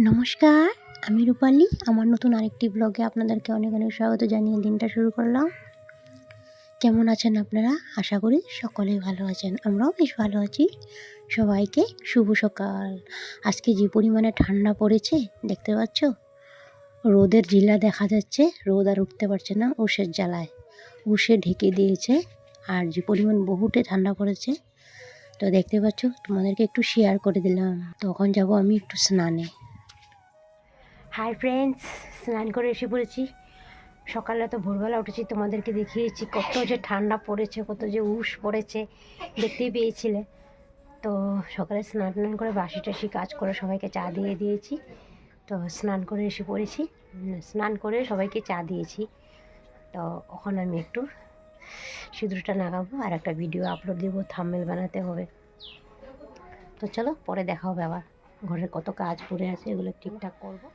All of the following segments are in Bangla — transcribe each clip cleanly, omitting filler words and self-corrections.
নমস্কার, আমি রূপালী। আমার নতুন আরেকটি ব্লগে আপনাদেরকে অনেক অনেক স্বাগত জানিয়ে দিনটা শুরু করলাম। কেমন আছেন আপনারা? আশা করি সকলেই ভালো আছেন। আমরাও বেশ ভালো আছি। সবাইকে শুভ সকাল। আজকে যে পরিমাণে ঠান্ডা পড়েছে দেখতে পাচ্ছ, রোদের জিলা দেখা যাচ্ছে। রোদ আর উঠতে পারছে না, উষের জ্বালায় উষে ঢেকে দিয়েছে। আর যে পরিমাণ বহুটে ঠান্ডা পড়েছে, তো দেখতে পাচ্ছ, তোমাদেরকে একটু শেয়ার করে দিলাম। তখন যাব আমি একটু স্নানে। হাই ফ্রেন্ডস, স্নান করে এসে পড়েছি। সকালে তো ভোরবেলা উঠেছি, তোমাদেরকে দেখিয়েছি কত যে ঠান্ডা পড়েছে, কত যে উষ পড়েছে, দেখতেই পেয়েছিলে। তো সকালে স্নান টান করে বাসি টাসি কাজ করে সবাইকে চা দিয়ে দিয়েছি। তো স্নান করে এসে পড়েছি, স্নান করে সবাইকে চা দিয়েছি। তো ওখানে আমি একটু সিঁদুরটা লাগাবো আর একটা ভিডিও আপলোড দেবো, থাম্বনেল বানাতে হবে। তো চলো, পরে দেখা হবে আবার। ঘরের কত কাজ পড়ে আছে, এগুলো ঠিকঠাক করবো।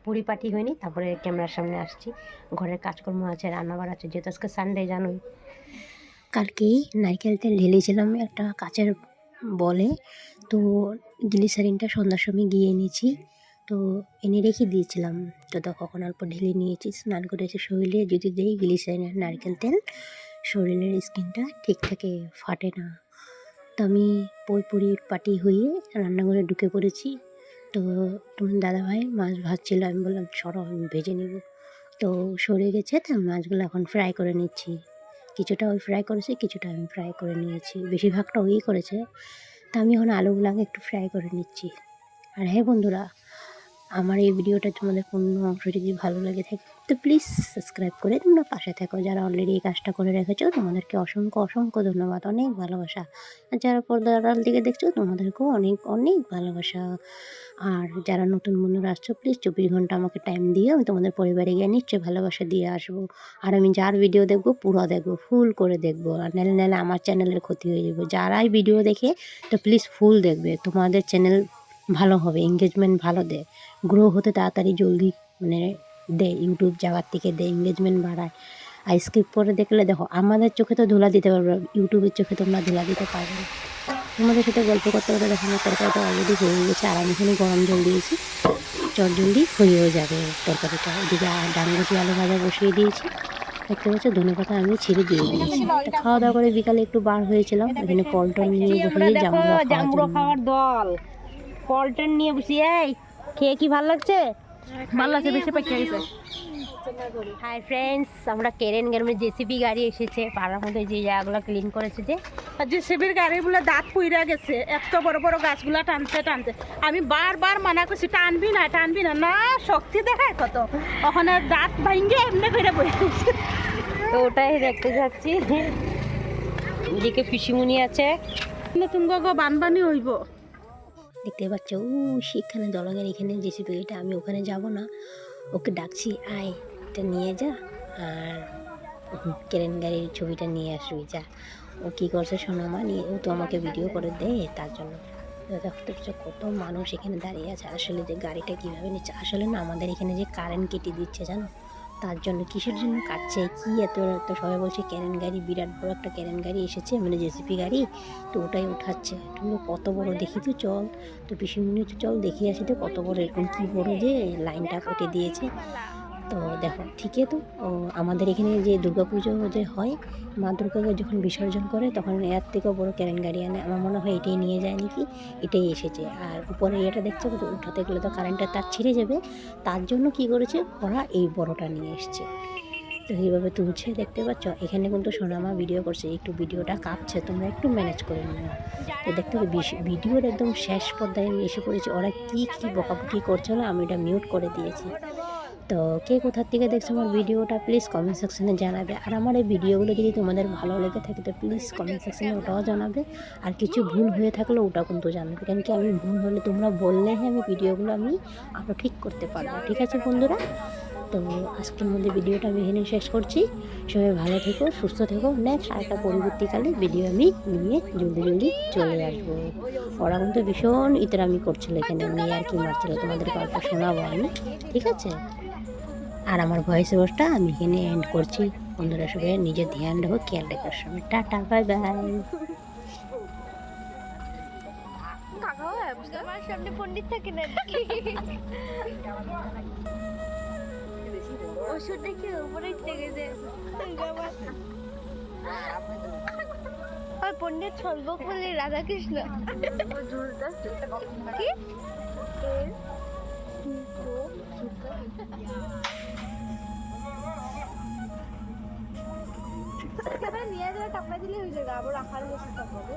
পরিপাটি হয়নি, তারপরে ক্যামেরার সামনে আসছি। ঘরের কাজকর্ম আছে, রান্নাবার আছে, যেহেতু আজকে সানডে জানোই। কালকে নারকেল তেল ঢেলেছিলাম একটা কাচের বলে, তো গ্লিসারিনটা সন্ধ্যার সময় গিয়ে এনেছি, তো এনে রেখে দিয়েছিলাম। তো কখন অল্প ঢেলে নিয়েছি। স্নান করে এসে শরীরে যদি দেই গ্লিসারিন আর নারকেল তেল, শরীরের স্কিনটা ঠিক থাকে, ফাটে না। তো আমি পরিপাটি হয়ে রান্নাঘরে ঢুকে পড়েছি। তো তোমার দাদাভাই মাছ ভাজছিল, আমি বললাম সরো আমি ভেজে নেব। তো সরে গেছে, তো মাছগুলো এখন ফ্রাই করে নিচ্ছি। কিছুটা ওই ফ্রাই করেছে, কিছুটা আমি ফ্রাই করে নিয়েছি, বেশিরভাগটা ওই করেছে। তা আমি এখন আলুগুলো একটু ফ্রাই করে নিচ্ছি। আর হ্যাঁ বন্ধুরা, আমার এই ভিডিওটা তোমাদের কোনো অংশ যদি ভালো লাগে থাকে তো প্লিজ সাবস্ক্রাইব করে তোমরা পাশে থাকো। যারা অলরেডি এই কাজটা করে রেখেছো তোমাদেরকে অসংখ্য অসংখ্য ধন্যবাদ, অনেক ভালোবাসা। আর যারা পর্দার আড়াল থেকে দেখছো তোমাদেরকেও অনেক অনেক ভালোবাসা। আর যারা নতুন বন্ধুরা আসছো, প্লিজ 24 ঘন্টা আমাকে টাইম দিয়ে আমি তোমাদের পরিবারে গিয়ে নিশ্চয়ই ভালোবাসা দিয়ে আসবো। আর আমি যার ভিডিও দেখবো পুরো দেখবো, ফুল করে দেখবো। আর নাহলে আমার চ্যানেলের ক্ষতি হয়ে যাবে। যারাই ভিডিও দেখে তো প্লিজ ফুল দেখবে, তোমাদের চ্যানেল ভালো হবে, এঙ্গেজমেন্ট ভালো দেয়, গ্রো হতে তাড়াতাড়ি জলদি দেয়। ইউটিউব যাওয়ার থেকে দেয়, এঙ্গেজমেন্ট বাড়ায়। আর স্কিপ করে দেখলে দেখো, আমাদের চোখে তো ধুলা দিতে পারবে, ইউটিউবের চোখে তোমরা ধুলা দিতে পারবে না। তোমাদের সাথে গল্প করতে করতে দেখো আমার তরকারিটা অলরেডি হয়ে গেছে। আর আমি এখানে গরম জল দিয়েছি, জলদি হয়েও যাবে তরকারিটা। এদিকে ডাঙ্গটি আলু ভাজা বসিয়ে দিয়েছি, দেখতে পাচ্ছ। ধনেপাতা আমি ছিঁড়ে দিয়ে দিয়েছি। খাওয়া দাওয়া করে বিকালে একটু বার হয়েছিলাম, এখানে পল্টন নিয়ে বসে জামুড়া খাওয়ার দল। পল্টন নিয়ে বসি, এই খেয়ে কি ভালো লাগছে? ভালো লাগছে, বেশি পাইকা গেছে। হাই ফ্রেন্ডস, আমরা কেরেন গ্রামের জেসিবি গাড়ি এসেছে, পাড়ার মধ্যে যে জায়গাগুলো ক্লিন করেছে যে, আর জেসিবির গাড়িগুলো দাঁত পুইরা গেছে, এত বড় বড় গাছগুলো টানতে টানতে। আমি বারবার মানা করছি টানবি না টানবি না, না শক্তি দেখায় কত, ওখানে দাঁত ভাঙ্গে এমনি করে বসে। তো ওটাই দেখতে যাচ্ছি। এদিকে পিসিমুনি আছে, নতুন গো বানবানি হইব। দেখতে পাচ্ছ সেখানে দলঙের এখানে জেসিবি গাড়িটা। আমি ওখানে যাব না, ওকে ডাকছি আয় এটা নিয়ে যা, আর কেরেন গাড়ির ছবিটা নিয়ে আসবি যা। ও কী করছে সোনামা নিয়ে, ও তো আমাকে ভিডিও করে দেয়, তার জন্য। দেখতে পাচ্ছ কত মানুষ এখানে দাঁড়িয়ে আছে। আসলে যে গাড়িটা কীভাবে নিচ্ছে, আসলে না আমাদের এখানে যে কারেন্ট কেটে দিচ্ছে জানো, তার জন্য। কিসের জন্য কাটছে কি এত এত, সবাই বলছে ক্যারেন গাড়ি, বিরাট বড় একটা ক্যারেন গাড়ি এসেছে, মানে জেসিপি গাড়ি, তো ওটাই উঠাচ্ছে। তুমি কত বড় দেখি তো, চল তো পিসিমণি হচ্ছে, চল দেখি আসি তো কত বড়, এরকম কী বড় যে লাইনটা কেটে দিয়েছে। তো দেখো ঠিকই তো, আমাদের এখানে যে দুর্গাপুজো যে হয়, মা দুর্গাকে যখন বিসর্জন করে তখন এর থেকেও বড় ক্যারেন গাড়ি আনে। আমার মনে হয় এটাই নিয়ে যায় নাকি, এটাই এসেছে। আর উপরে এটা দেখছো, উঠাতে গেলে তো কারেন্টের তার ছিঁড়ে যাবে, তার জন্য কি করেছে ওরা এই বড়টা নিয়ে এসছে। তো এইভাবে তুলছে, দেখতে পাচ্ছ। এখানে কিন্তু সোনামা ভিডিও করছে, একটু ভিডিওটা কাঁপছে, তোমরা একটু ম্যানেজ করে নিও। তো দেখতে হবে ভিডিওর একদম শেষ পর্যায়ে আমি এসে পড়েছি। ওরা কী বকাবকি করছিল, আমি এটা মিউট করে দিয়েছি। তো কে কোথার থেকে দেখছো আমার ভিডিওটা প্লিজ কমেন্ট সেকশানে জানাবে। আর আমার এই ভিডিওগুলো যদি তোমাদের ভালো লেগে থাকে তো প্লিজ কমেন্ট সেকশানে ওটাও জানাবে। আর কিছু ভুল হয়ে থাকলে ওটাও কিন্তু জানাবে, কারণ কি আমি ভুল হলে তোমরা বললে আমি ভিডিওগুলো আমি আরও ঠিক করতে পারবো। ঠিক আছে বন্ধুরা, তো আজকের মধ্যে ভিডিওটা আমি এখানে শেষ করছি। সবাই ভালো থেকো, সুস্থ থেকো। নেক্সট আরেকটা পরবর্তীকালে ভিডিও আমি নিয়ে জলদি চলে আসবো। ওরা কিন্তু ভীষণ ইতরামি করছিল এখানে, নিয়ে আর কি মারছিল, তোমাদের গল্প শোনাবো আমি। ঠিক আছে, আর আমার ভয়েস ওভারটা আমি এখানে এন্ড করছি। বন্ধুরা সবাই নিজের ধ্যান রাখো, খেয়াল রাখার সময়। Tata, bye bye. সামনে পণ্ডিত থাকে না ওষুধ দেখে উপরে থেকে যে আর পণ্ডিত ছলবক বলে রাধাকৃষ্ণ কি নিয়ে যাওয়া টাকা দিলে হয়ে যাবে আবার রাখার বসে থাকবে